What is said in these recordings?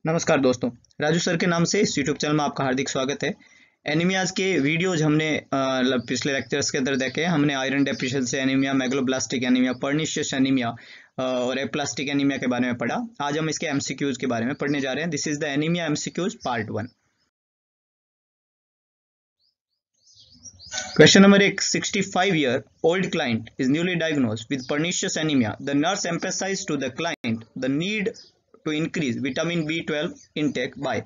नमस्कार दोस्तों। राजू सर के नाम से इस यूट्यूब चैनल में आपका हार्दिक स्वागत है। एनीमियाज के वीडियोज हमने पिछले लेक्चर्स के अंदर देखे हैं। हमने iron deficiency anaemia, megaloblastic anaemia, pernicious anaemia और एप्लास्टिक एनीमिया के बारे में पढ़ा। आज हम इसके एमसीक्यूज के बारे में पढ़ने जा रहे हैं। This is the anaemia MCQs part 1। Question number 1. 65-year-old client is newly diagnosed with pernicious anemia. The nurse emphasized to the client the need to increase vitamin B12 intake by।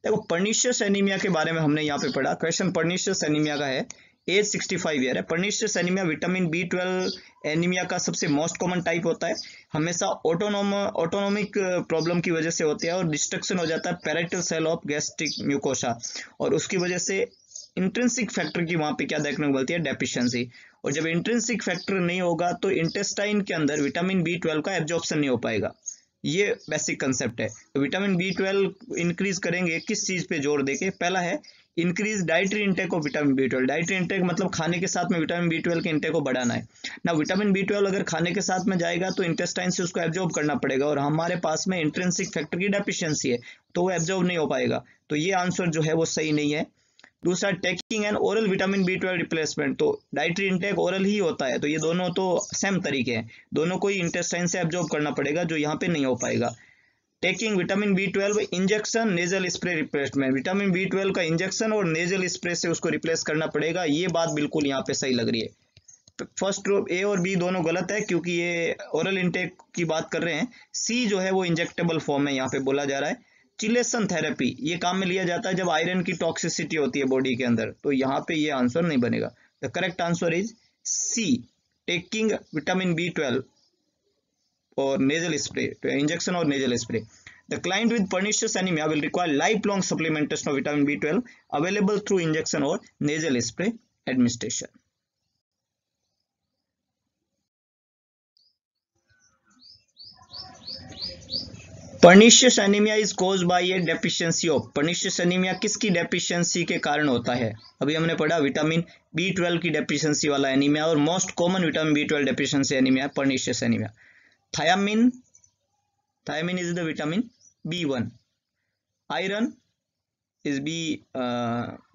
देखो, pernicious anaemia के बारे में हमने यहाँ पे पढ़ा। Question pernicious anaemia का है। एज 65 ईयर है। Pernicious anaemia vitamin B12 anaemia का सबसे मोस्ट कॉमन टाइप होता है। हमेशा ऑटोनोमिक प्रॉब्लम की वजह से होता है और डिस्ट्रक्शन हो जाता है parietal cell of gastric mucosa, और उसकी वजह से इंट्रिंसिक फैक्टर की वहां पे क्या देखने को मिलती है, डेफिशिएंसी। और जब इंट्रिंसिक फैक्टर नहीं होगा तो इंटेस्टाइन के अंदर विटामिन B12 का एब्जॉर्प्शन नहीं हो पाएगा। ये बेसिक कंसेप्ट है। तो विटामिन B12 इंक्रीज करेंगे किस चीज पे जोर देके? पहला है increase dietary intake of vitamin B12। Dietary intake मतलब खाने के साथ में विटामिन B12 के इंटेक को बढ़ाना है ना। विटामिन B12 अगर खाने के साथ में जाएगा तो इंटेस्टाइन से उसको एब्जॉर्ब करना पड़ेगा, और हमारे पास में इंट्रिंसिक फैक्टर की डेफिशिएंसी है तो वो एब्जॉर्ब नहीं हो पाएगा। तो ये आंसर जो है वो सही नहीं है। दूसरा, taking an oral vitamin B12 replacement. तो डाइटरी इंटेक ओरल ही होता है, तो ये दोनों तो सेम तरीके हैं, दोनों को ही इंटेस्टाइन से एब्जॉर्ब करना पड़ेगा, जो यहाँ पे नहीं हो पाएगा। Taking vitamin B12 injection, nasal spray replacement. Vitamin B12 का इंजेक्शन और नेजल स्प्रे से उसको रिप्लेस करना पड़ेगा। ये बात बिल्कुल यहाँ पे सही लग रही है। फर्स्ट ए और बी दोनों गलत है क्योंकि ये ओरल इंटेक की बात कर रहे हैं। सी जो है वो इंजेक्टेबल फॉर्म में यहाँ पे बोला जा रहा है। चिलेशन थेरेपी ये काम में लिया जाता है जब आयरन की टॉक्सिसिटी होती है बॉडी के अंदर, तो यहाँ पे ये आंसर नहीं बनेगा। The correct answer is C, taking vitamin B12 और नेजल स्प्रे, तो इंजेक्शन और nasal spray. The client with pernicious anemia will require lifelong supplementation of vitamin B12 available through injection or nasal spray administration. Pernicious anaemia is cause by A deficiency of. Pernicious anaemia किसकी deficiency के कारण होता है? अभी हमने पढ़ा vitamin B12 की deficiency वाला एनीमिया, और most common vitamin B12 deficiency anaemia pernicious anaemia. Thiamine, thiamine is the vitamin B1। Iron is B,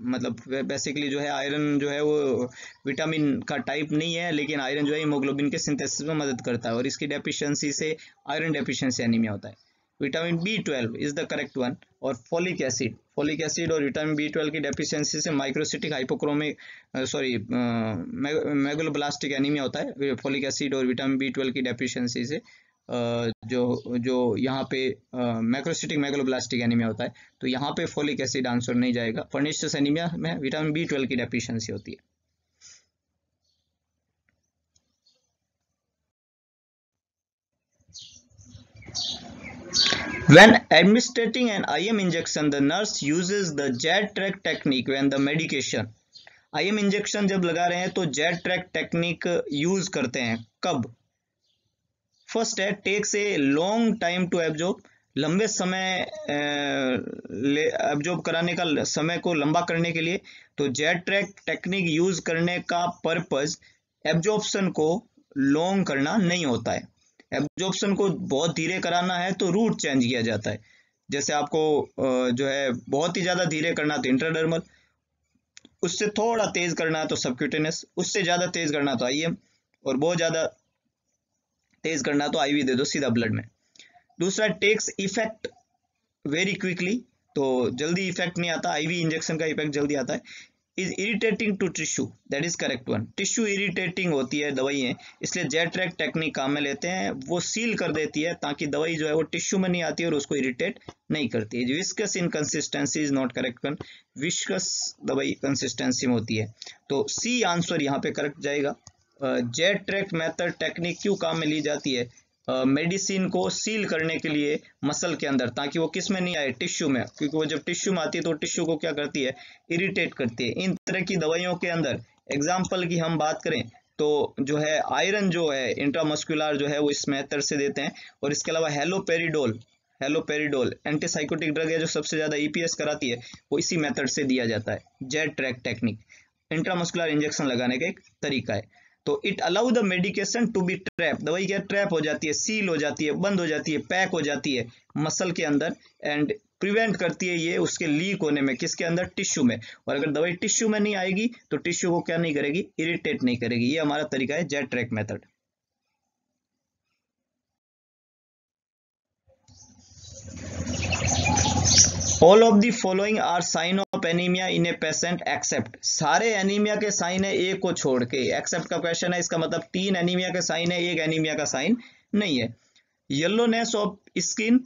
मतलब बेसिकली जो है आयरन जो है वो विटामिन का टाइप नहीं है, लेकिन आयरन जो है हीमोग्लोबिन के सिंथेसिस में मदद करता है, और इसकी डेफिशिएंसी से आयरन डेफिशिएंसी एनीमिया होता है। Vitamin B12 is the correct one. और फोलिक एसिड और विटामिन B12 की डेफिशिएंसी से माइक्रोसिटिक हाइपोक्रोमिक मेगलोब्लास्टिक एनीमिया होता है। फोलिक एसिड और विटामिन B12 की डेफिशिएंसी से जो यहाँ पे मैक्रोसिटिक मेगलोब्लास्टिक एनीमिया होता है, तो यहाँ पे फोलिक एसिड आंसर नहीं जाएगा। पर्निशियस एनीमिया में विटामिन B12 की डेफिशिएंसी होती है। When administering an IM injection, the nurse uses the Z-track technique when the medication। IM injection जब लगा रहे हैं तो Z-track टेक्निक यूज करते हैं। कब? फर्स्ट है takes a long time to absorb. लंबे समय एब्जॉर्ब कराने का समय को लंबा करने के लिए। तो Z-track टेक्निक यूज करने का पर्पस एब्जॉर्प्शन को लॉन्ग करना नहीं होता है। एब्जॉर्प्शन को बहुत धीरे कराना है तो रूट चेंज किया जाता है। जैसे आपको जो है बहुत ही ज्यादा धीरे करना तो इंट्राडर्मल, उससे थोड़ा तेज करना है तो सबक्यूटेनियस, उससे ज्यादा तेज करना तो IM, और बहुत ज्यादा तेज करना तो IV दे दो सीधा ब्लड में। दूसरा, टेक्स इफेक्ट वेरी क्विकली, तो जल्दी इफेक्ट नहीं आता। IV इंजेक्शन का इफेक्ट जल्दी आता है। Is irritating to tissue, that is correct one. Tissue irritating होती है दवाई है, इसलिए Z-track टेक्निक काम में लेते हैं। वो सील कर देती है ताकि दवाई जो है वो टिश्यू में नहीं आती और उसको इरिटेट नहीं करती है। Viscous inconsistency is not correct one. Viscous दवाई कंसिस्टेंसी में होती है, तो सी आंसर यहाँ पे करेक्ट जाएगा। Z-track मेथड टेक्निक क्यों काम में ली जाती है? मेडिसिन को सील करने के लिए मसल के अंदर, ताकि वो किस में नहीं आए, टिश्यू में, क्योंकि वो जब टिश्यू में आती है तो टिश्यू को क्या करती है, इरिटेट करती है। इन तरह की दवाइयों के अंदर एग्जाम्पल की हम बात करें तो जो है आयरन जो है इंट्रामस्कुलर जो है वो इस मेथड से देते हैं, और इसके अलावा हेलोपेरिडोल एंटीसाइकोटिक ड्रग है जो सबसे ज्यादा EPS कराती है, वो इसी मेथड से दिया जाता है। Z-track टेक्निक इंट्रामस्कुलर इंजेक्शन लगाने का एक तरीका है। तो it allow the medication to be trap, दवाई क्या ट्रैप हो जाती है, सील हो जाती है, बंद हो जाती है, पैक हो जाती है मसल के अंदर, एंड प्रिवेंट करती है ये उसके लीक होने में, किसके अंदर, टिश्यू में। और अगर दवाई टिश्यू में नहीं आएगी तो टिश्यू को क्या नहीं करेगी, इरिटेट नहीं करेगी। ये हमारा तरीका है Z track method. All of the following are sign of anaemia in a patient except, सारे एनीमिया के साइन है एक को छोड़ के। एक्सेप्ट का क्वेश्चन है, इसका मतलब 3 एनीमिया के साइन है, एक एनीमिया का साइन नहीं है। येलोनेस ऑफ स्किन,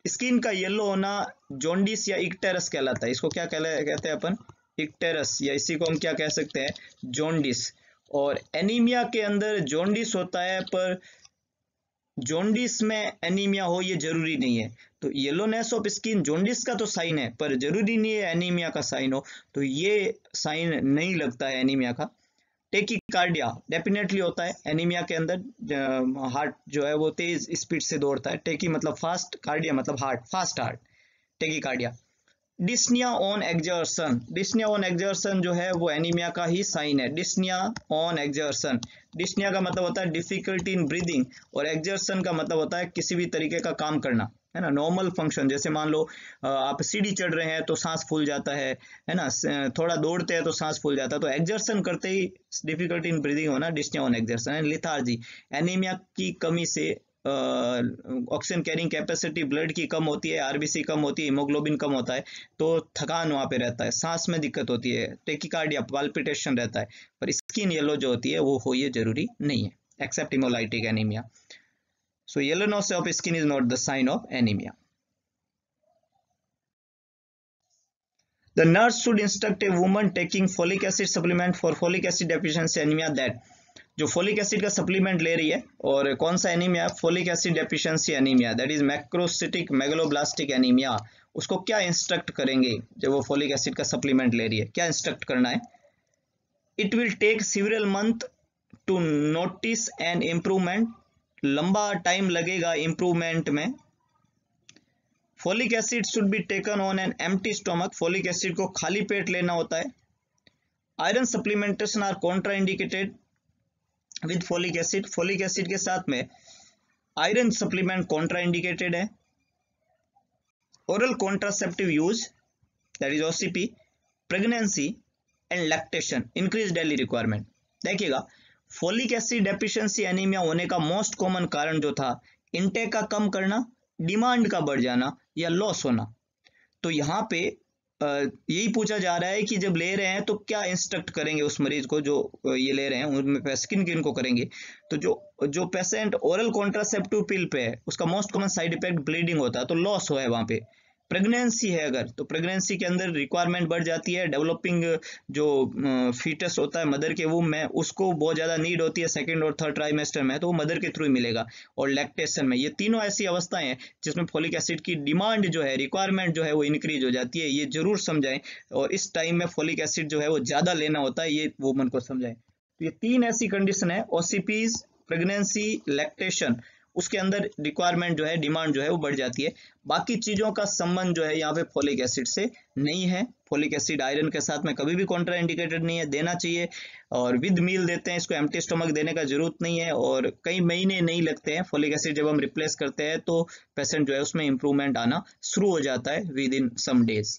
स्किन का येलो होना जॉन्डिस या इक्टेरस कहलाता है। इसको क्या कहते हैं अपन, इक्टेरस, या इसी को हम क्या कह सकते हैं, जॉन्डिस। और एनीमिया के अंदर जॉन्डिस होता है, पर जॉन्डिस में एनीमिया हो ये जरूरी नहीं है। तो येलोनेस ऑफ स्किन जॉन्डिस का तो साइन है, पर जरूरी नहीं है एनीमिया का साइन हो, तो ये साइन नहीं लगता है एनीमिया का। टेकिकार्डिया डेफिनेटली होता है एनीमिया के अंदर, हार्ट जो है वो तेज स्पीड से दौड़ता है। टेकी मतलब फास्ट, कार्डिया मतलब heart, fast heart, tachycardia. Dyspnoea on exertion, dyspnoea on exertion जो है वो एनीमिया का ही साइन है। डिस्निया ऑन एक्सर्शन, डिस्निया का मतलब होता है डिफिकल्टी इन ब्रीदिंग, और एक्सर्शन का मतलब होता है किसी भी तरीके का काम करना, है ना, नॉर्मल फंक्शन। जैसे मान लो आप सीढ़ी चढ़ रहे हैं तो सांस फूल जाता है ना, थोड़ा दौड़ते हैं तो सांस फूल जाता है, तो एक्सर्शन करते ही डिफिकल्टी इन ब्रीदिंग होना dyspnoea on exertion. And lethargy, anaemia की कमी से ऑक्सीजन कैरिंग कैपेसिटी ब्लड की कम होती है, आरबीसी कम होती है, हीमोग्लोबिन कम होता है, तो थकान वहां पे रहता है, सांस में दिक्कत होती है, टेकिकार्डिया पाल्पिटेशन रहता है। पर स्किन येलो जो होती है वो हो ये जरूरी नहीं है, except haemolytic anaemia. So yellowness of skin is not the sign of anaemia. The nurse should instruct a woman taking folic acid supplement for folic acid deficiency anemia that, जो फोलिक एसिड का supplement ले रही है और कौन सा anaemia, folic acid deficiency anaemia, that is macrocytic megaloblastic anaemia, उसको क्या इंस्ट्रक्ट करेंगे जब वो फोलिक एसिड का सप्लीमेंट ले रही है, क्या इंस्ट्रक्ट करना है। It will take several month to notice an improvement, लंबा टाइम लगेगा इम्प्रूवमेंट में। Folic acid should be taken on an empty stomach, folic acid को खाली पेट लेना होता है। Iron supplementation are contraindicated with folic acid, folic acid के साथ में आयरन सप्लीमेंट कॉन्ट्राइंडिकेटेड है। Oral contraceptive use, that is OCP, pregnancy and lactation, increase daily requirement. देखिएगा, फोलिक एसिड डेफिशिएंसी एनीमिया होने का मोस्ट कॉमन कारण जो था, इनटेक का कम करना, डिमांड का बढ़ जाना या लॉस होना। तो यहाँ पे यही पूछा जा रहा है कि जब ले रहे हैं तो क्या इंस्ट्रक्ट करेंगे उस मरीज को जो ये ले रहे हैं, उनमें स्किन किन को करेंगे। तो जो पेशेंट ओरल कॉन्ट्रासेप्टिव पिल पे है उसका most common side effect bleeding होता है, तो लॉस हो है वहां पे। प्रेगनेंसी है अगर, तो प्रेगनेंसी के अंदर रिक्वायरमेंट बढ़ जाती है, डेवलपिंग जो फीटस होता है मदर के वूम में उसको बहुत ज़्यादा नीड होती है सेकंड और थर्ड ट्राइमेस्टर में, तो वो मदर के थ्रू ही मिलेगा। और लैक्टेशन में, ये तीनों ऐसी अवस्थाएं हैं जिसमें फोलिक एसिड की डिमांड जो है, रिक्वायरमेंट जो है वो इंक्रीज हो जाती है, ये जरूर समझाएं। और इस टाइम में फोलिक एसिड जो है वो ज़्यादा लेना होता है, ये वुमन को समझाएं। तो ये 3 ऐसी कंडीशन है, ओसीपीज, प्रेगनेंसी, लैक्टेशन, उसके अंदर रिक्वायरमेंट जो है, डिमांड जो है वो बढ़ जाती है। बाकी चीजों का संबंध जो है यहाँ पे फोलिक एसिड से नहीं है। फोलिक एसिड आयरन के साथ में कभी भी कॉन्ट्राइंडिकेटेड नहीं है, देना चाहिए, और विद मील देते हैं इसको, एम्प्टी स्टमक देने का जरूरत नहीं है, और कई महीने नहीं लगते हैं। फोलिक एसिड जब हम रिप्लेस करते हैं तो पेशेंट जो है उसमें इंप्रूवमेंट आना शुरू हो जाता है within some days.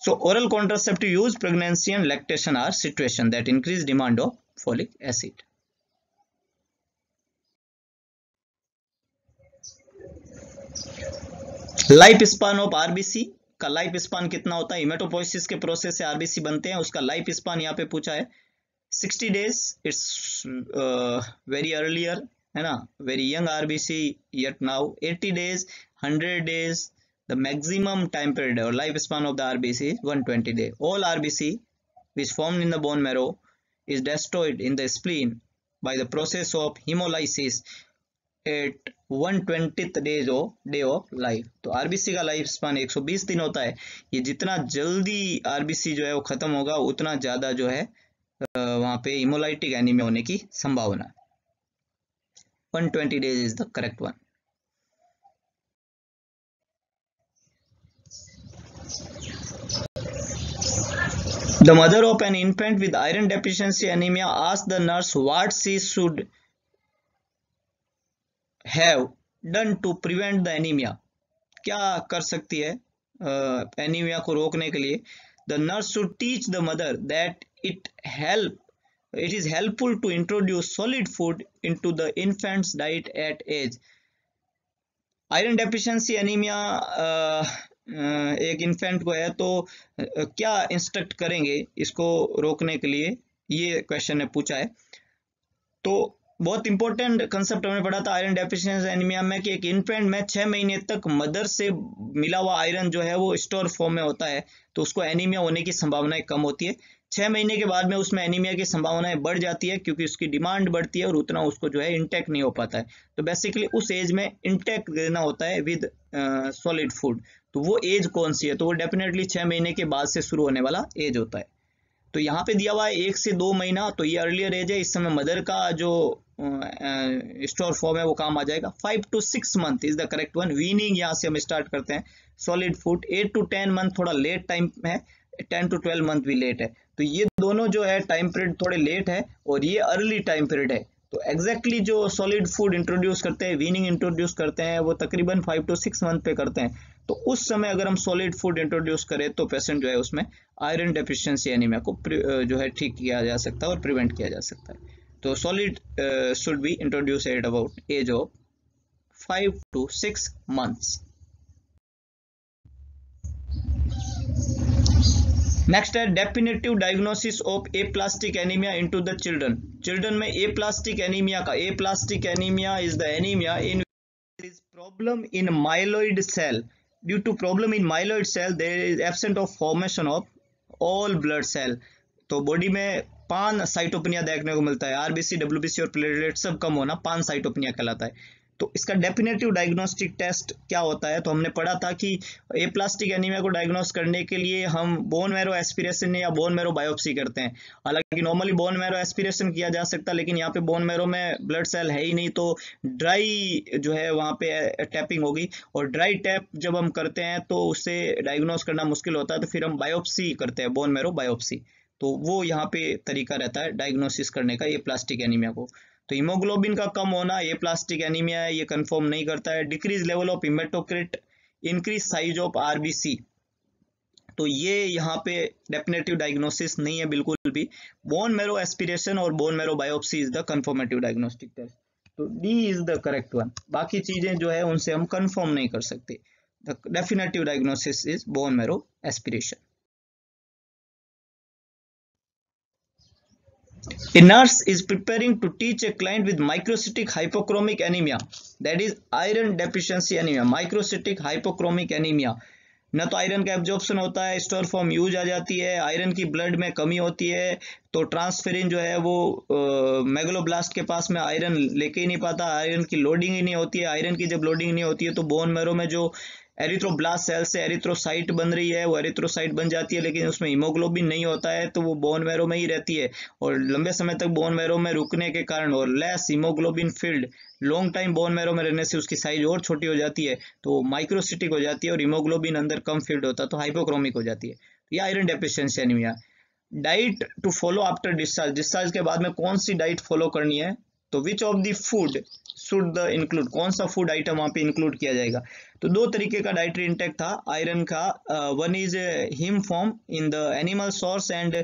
So oral contraceptive use, pregnancy and lactation are situation that increase demand of folic acid. Life span of RBC का लाइफ स्पान कितना होता है, हिमेटोपोइसिस के प्रोसेस से आरबीसी बनते हैं, उसका लाइफ स्पान यहाँ पे पूछा है 60 डेज, इट्स वेरी अर्लियर, है ना, very young RBC yet now 80 days, 100 days, the maximum time period or lifespan of the RBC is 120 days. All RBC which formed in the bone marrow is destroyed in the spleen by the process of hemolysis at 120th day of life. तो RBC का life span 120 दिन होता है। ये जितना जल्दी RBC जो है वो खत्म होगा उतना ज्यादा जो है वहां पे हिमोलाइटिक एनीमिया होने की संभावना है। 120 days is the correct one. The mother of an infant with iron deficiency anemia asked the nurse what she should have done to prevent the anemia. क्या कर सकती है एनीमिया को रोकने के लिए? The nurse should teach the mother that it is helpful to introduce solid food into the infant's diet at age. Iron deficiency anaemia एक infant को है तो क्या इंस्ट्रक्ट करेंगे इसको रोकने के लिए, ये क्वेश्चन ने पूछा है। तो बहुत इंपॉर्टेंट कंसेप्ट हमने पढ़ा था आयरन डेफिशिएंसी एनीमिया में कि एक इन्फेंट में 6 महीने तक मदर से मिला हुआ आयरन जो है वो स्टोर फॉर्म में होता है, तो उसको एनीमिया होने की संभावनाएं कम होती है। 6 महीने के बाद में उसमें एनीमिया की संभावनाएं बढ़ जाती है क्योंकि उसकी डिमांड बढ़ती है और उतना उसको जो है इंटेक नहीं हो पाता है। तो बेसिकली उस एज में इंटेक देना होता है विद सॉलिड फूड। तो वो एज कौन सी है? तो वो डेफिनेटली 6 महीने के बाद से शुरू होने वाला एज होता है। तो यहाँ पे दिया हुआ है 1 से 2 महीना, तो ये अर्लियर एज है। इस समय मदर का जो स्टोर फॉर्म है वो काम आ जाएगा। 5 to 6 month is the correct one. Weaning यहाँ से हम स्टार्ट करते हैं सॉलिड फूड। 8 to 10 मंथ थोड़ा लेट टाइम है, 10 to 12 मंथ भी लेट है। तो ये दोनों जो है टाइम पीरियड थोड़े लेट है और ये अर्ली टाइम पीरियड है। तो एग्जैक्टली जो सॉलिड फूड इंट्रोड्यूस करते हैं, वीनिंग इंट्रोड्यूस करते हैं, वो तकरीबन 5 to 6 मंथ पे करते हैं। तो उस समय अगर हम सॉलिड फूड इंट्रोड्यूस करें तो पेशेंट जो है उसमें आयरन डेफिशिएंसी एनीमिया को जो है ठीक किया जा सकता है और प्रिवेंट किया जा सकता है। तो solid should be introduced at about age of 5 to 6 months. Next है definitive diagnosis of aplastic anaemia into the children. Children में एप्लास्टिक एनीमिया का, aplastic anaemia is the anaemia in is problem in myeloid cell. Due to problem in myeloid cell there is absent of formation of all blood cell. तो body में पान cytopenia देखने को मिलता है। RBC, WBC और platelet सब कम होना पान साइटोपेनिया कहलाता है। तो इसका डेफिनेटिव डायग्नोस्टिक टेस्ट क्या होता है? तो हमने पढ़ा था कि एप्लास्टिक एनीमिया को डायग्नोस करने के लिए हम बोन मैरो एस्पिरेशन या बोन मैरो बायोप्सी करते हैं। हालांकि नॉर्मली बोन मैरो एस्पिरेशन किया जा सकता है, लेकिन यहाँ पे बोन मैरो में ब्लड सेल है ही नहीं, तो ड्राई जो है वहाँ पे टैपिंग होगी और ड्राई टैप जब हम करते हैं तो उससे डायग्नोस करना मुश्किल होता है। तो फिर हम बायोप्सी करते हैं, बोन मैरो बायोप्सी। तो वो यहाँ पे तरीका रहता है डायग्नोसिस करने का एप्लास्टिक एनीमिया को। तो हीमोग्लोबिन का कम होना ये प्लास्टिक एनीमिया है, ये कंफर्म नहीं करता है। Decrease level of haematocrit, increase size of RBC, तो ये यहाँ पे डेफिनेटिव डायग्नोसिस नहीं है बिल्कुल भी। बोन मैरो एस्पिरेशन और bone marrow biopsy is the confirmative diagnostic test. तो D is the correct one. बाकी चीजें जो है उनसे हम कंफर्म नहीं कर सकते। The definitive diagnosis is bone marrow aspiration. A nurse is preparing to teach a client with microcytic hypochromic anemia, that is iron deficiency anemia, microcytic hypochromic anemia। न तो आयरन का एब्जॉर्प्शन होता है, स्टोर फॉर्म यूज आ जाती है, iron की blood में कमी होती है, तो ट्रांसफेरिन जो है वो मेगलोब्लास्ट के पास में आयरन लेके ही नहीं पाता, आयरन की लोडिंग ही नहीं होती है। आयरन की जब लोडिंग नहीं होती है तो बोन मैरो में जो एरिथ्रोब्लास्ट सेल से एरिथ्रोसाइट बन रही है वो एरिथ्रोसाइट बन जाती है, लेकिन उसमें हीमोग्लोबिन नहीं होता है, तो वो बोन मैरो में ही रहती है और लंबे समय तक बोन मैरो में रुकने के कारण और less haemoglobin field, long time bone marrow में रहने से उसकी साइज और छोटी हो जाती है, तो माइक्रोसिटिक हो जाती है और हीमोग्लोबिन अंदर कम फील्ड होता है, तो हाइपोक्रोमिक हो जाती है। ये iron deficiency anaemia. Diet to follow after discharge, discharge के बाद में कौन सी डाइट फॉलो करनी है? तो which of the food should the include, कौन सा फूड आइटम वहां पे इंक्लूड किया जाएगा? तो दो तरीके का डाइटरी इंटेक था आयरन का। One is him form in the animal source and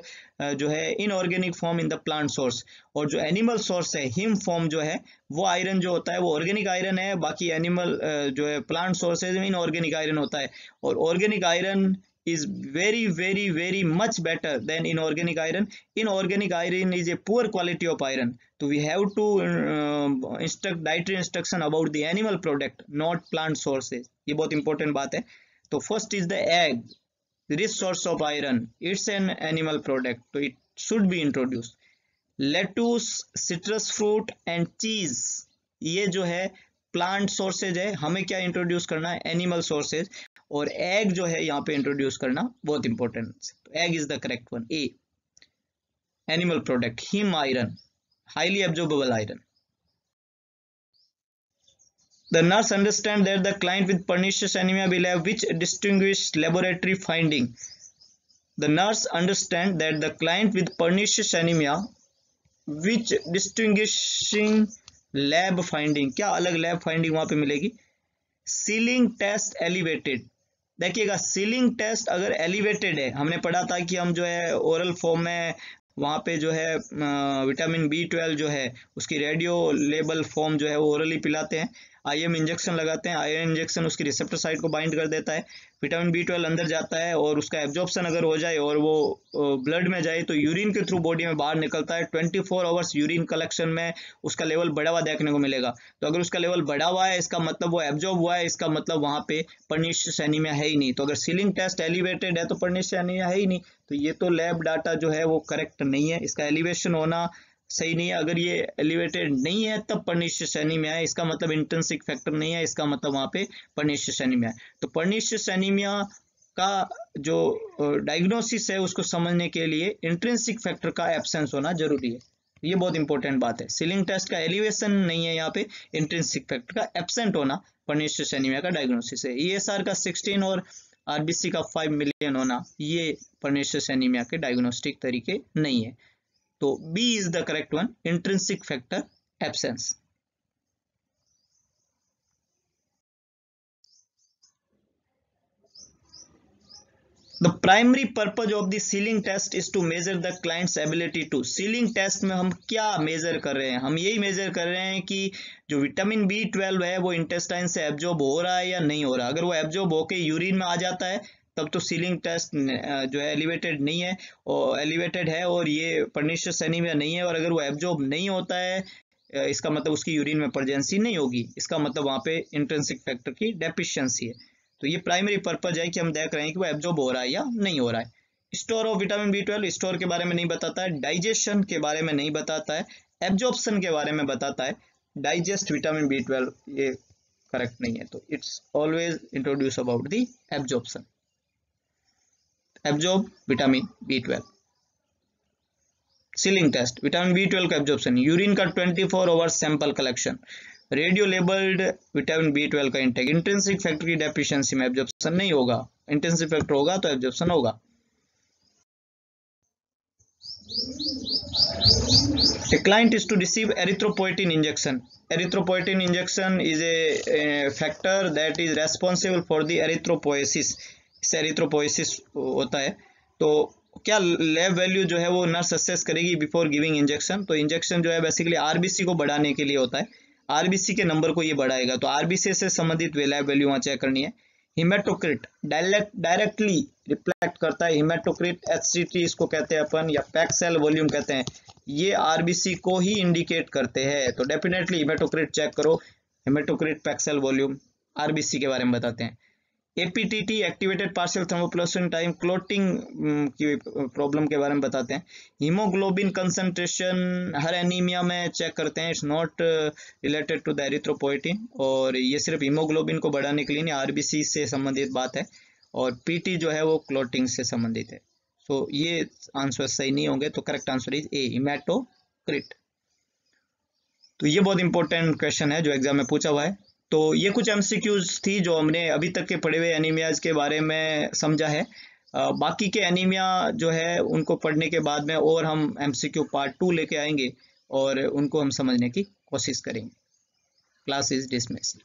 जो है inorganic form in the plant source. और जो एनिमल सोर्स है, हिम फॉर्म जो है वो आयरन जो होता है वो ऑर्गेनिक आयरन है, बाकी एनिमल जो है प्लांट सोर्स है इनऑर्गेनिक आयरन होता है। और organic iron is very much better than inorganic iron. Inorganic iron is a poor quality of iron, so we have to instruct dietary instruction about the animal product, not plant sources. ये बहुत important बात है। तो first is the egg, rich source of iron, it's an animal product, so it should be introduced. Lettuce, citrus fruit and cheese, ये जो है plant sources है, हमें क्या इंट्रोड्यूस करना है? Animal sources. और एग जो है यहाँ पे इंट्रोड्यूस करना बहुत इंपॉर्टेंट। तो egg is the correct one, A animal product. Him iron, highly absorbable iron. The nurse understands that the client with pernicious anemia will have which distinguished laboratory finding? The nurse understand that the client with pernicious anemia which distinguishing lab finding, क्या अलग lab finding वहां पे मिलेगी? Schilling test elevated. देखिएगा Schilling test अगर elevated है, हमने पढ़ा था कि हम जो है ओरल फॉर्म में वहाँ पे जो है विटामिन B12 जो है उसकी रेडियो लेबल फॉर्म जो है वो ओरली पिलाते हैं, आईएम इंजेक्शन लगाते हैं, आईएम इंजेक्शन उसकी रिसेप्टर साइट को बाइंड कर देता है, विटामिन B12 अंदर जाता है और उसका एब्जॉर्प्शन अगर हो जाए और वो ब्लड में जाए तो यूरिन के थ्रू बॉडी में बाहर निकलता है। 24 आवर्स यूरिन कलेक्शन में उसका लेवल बढ़ा हुआ देखने को मिलेगा। तो अगर उसका लेवल बढ़ा हुआ है इसका मतलब वो एब्जॉर्ब हुआ है, इसका मतलब वहाँ पे पर्निशियस एनीमिया है ही नहीं। तो अगर सीलिंग टेस्ट एलिवेटेड है तो पर्निशियस एनीमिया है ही नहीं। तो ये तो लैब डाटा जो है वो करेक्ट नहीं है, इसका एलिवेशन होना सही नहीं है। अगर ये एलिवेटेड नहीं है तब पर्निशियस एनीमिया है, इसका मतलब इंट्रिंसिक फैक्टर नहीं है, इसका मतलब वहाँ पे पर्निशियस एनीमिया है। तो पर्निशियस एनीमिया का जो डायग्नोसिस है उसको समझने के लिए इंट्रिंसिक फैक्टर का एब्सेंस होना जरूरी है। ये बहुत इंपॉर्टेंट बात है। सीलिंग टेस्ट का एलिवेशन नहीं है, यहाँ पे इंट्रिंसिक फैक्टर का एब्सेंट होना पर्निशियस एनीमिया का डायग्नोसिस है। ESR का 16 और RBC का 5 मिलियन होना ये पर्निशियस एनीमिया के डायग्नोस्टिक तरीके नहीं है। तो B is the correct one, intrinsic factor absence. The primary purpose of the ceiling test is to measure the client's ability to. Ceiling test में हम क्या मेजर कर रहे हैं? हम यही मेजर कर रहे हैं कि जो विटामिन B12 है वो इंटेस्टाइन से एब्जॉर्ब हो रहा है या नहीं हो रहा। अगर वो एब्जॉर्ब होके यूरिन में आ जाता है तब तो सीलिंग टेस्ट जो है एलिवेटेड नहीं है, और एलिवेटेड है और ये पर्निशियस एनीमिया नहीं है। और अगर वो एब्जॉर्ब नहीं होता है इसका मतलब उसकी यूरिन में प्रेजेंसी नहीं होगी, इसका मतलब वहाँ पे इंट्रिंसिक फैक्टर की डेफिशिएंसी है। तो ये प्राइमरी पर्पज है कि हम देख रहे हैं कि वो एब्जॉर्ब हो रहा है या नहीं हो रहा है। Store of vitamin B12 store के बारे में नहीं बताता है, डाइजेशन के बारे में नहीं बताता है, एब्जॉर्प्शन के बारे में बताता है। डाइजेस्ट विटामिन B12 ये करेक्ट नहीं है, तो it's always introduce about the absorption. Absorb vitamin B12। Schilling test vitamin B12 का एब्जॉर्प्शन, यूरिन का 24 hours sample collection, radio labelled vitamin B12 का इंटेक। इंट्रिंसिक फैक्टर की डेफिशिएंसी में एब्जॉर्प्शन नहीं होगा, इंट्रिंसिक फैक्टर होगा तो एब्जॉर्प्शन होगा। A client is to receive erythropoietin injection. Erythropoietin injection is a factor that is responsible for the erythropoiesis. इससे erythropoiesis होता है। तो क्या लैब वैल्यू जो है वो नर्स असेस करेगी बिफोर गिविंग इंजेक्शन? तो इंजेक्शन जो है बेसिकली RBC को बढ़ाने के लिए होता है, RBC के नंबर को ये बढ़ाएगा। तो RBC से संबंधित लैब वैल्यू वहाँ चेक करनी है। हिमेटोक्रिट डायरेक्टली रिफ्लेक्ट करता है, हिमेटोक्रिट HCT इसको कहते हैं अपन, या पैक सेल वॉल्यूम कहते हैं, ये RBC को ही इंडिकेट करते हैं। तो डेफिनेटली हिमेटोक्रिट चेक करो, haematocrit pack cell volume RBC के बारे में बताते हैं। APTT activated partial thromboplastin time clotting की प्रॉब्लम के बारे में बताते हैं। हीमोग्लोबिन कंसंट्रेशन हर एनीमिया में चेक करते हैं, it's not related to the erythropoietin, और ये सिर्फ हीमोग्लोबिन को बढ़ाने के लिए नहीं, RBC से संबंधित बात है। और PT जो है वो क्लोटिंग से संबंधित है। सो ये आंसर सही नहीं होंगे, तो correct answer is A, haematocrit. तो ये बहुत इंपॉर्टेंट क्वेश्चन है जो एग्जाम में पूछा हुआ है। तो ये कुछ MCQs थी जो हमने अभी तक के पढ़े हुए एनीमियाज के बारे में समझा है। बाकी के एनीमिया जो है उनको पढ़ने के बाद में और हम MCQ पार्ट 2 लेके आएंगे और उनको हम समझने की कोशिश करेंगे। Class is dismissed.